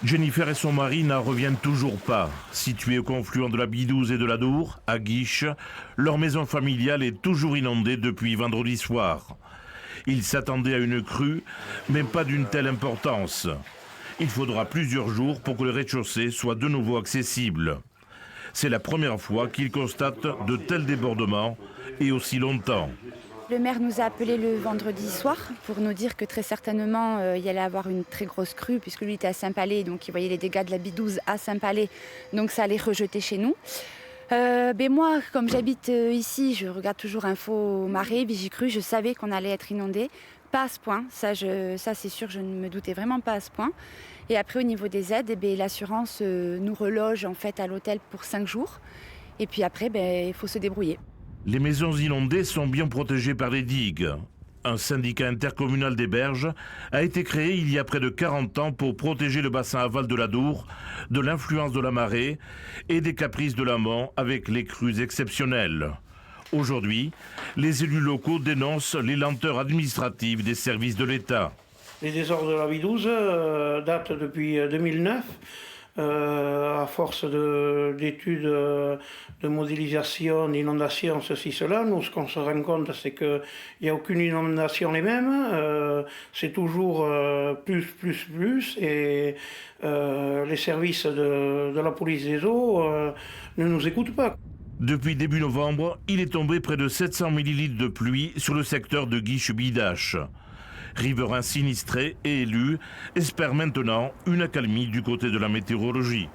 Jennifer et son mari n'en reviennent toujours pas. Situés au confluent de la Bidouze et de la Dour, à Guiche, leur maison familiale est toujours inondée depuis vendredi soir. Ils s'attendaient à une crue, mais pas d'une telle importance. Il faudra plusieurs jours pour que le rez-de-chaussée soit de nouveau accessible. C'est la première fois qu'ils constatent de tels débordements et aussi longtemps. Le maire nous a appelés le vendredi soir pour nous dire que très certainement il y allait avoir une très grosse crue puisque lui était à Saint-Palais, donc il voyait les dégâts de la Bidouze à Saint-Palais, donc ça allait rejeter chez nous. Moi, comme j'habite ici, je regarde toujours Info Marée, Vigicru, je savais qu'on allait être inondé. Pas à ce point, ça c'est sûr, je ne me doutais vraiment pas à ce point. Et après au niveau des aides, l'assurance nous reloge en fait à l'hôtel pour 5 jours. Et puis après, il faut se débrouiller. Les maisons inondées sont bien protégées par les digues. Un syndicat intercommunal des berges a été créé il y a près de 40 ans pour protéger le bassin aval de la Dour de l'influence de la marée et des caprices de l'amont avec les crues exceptionnelles. Aujourd'hui, les élus locaux dénoncent les lenteurs administratives des services de l'État. Les désordres de la Bidouze datent depuis 2009. À force d'études de modélisation, d'inondation, ceci, cela, nous, ce qu'on se rend compte, c'est qu'il n'y a aucune inondation les mêmes, c'est toujours plus, et les services de la police des eaux ne nous écoutent pas. Depuis début novembre, il est tombé près de 700 millilitres de pluie sur le secteur de Guiche-Bidache. Riverains sinistrés et élus espèrent maintenant une accalmie du côté de la météorologie.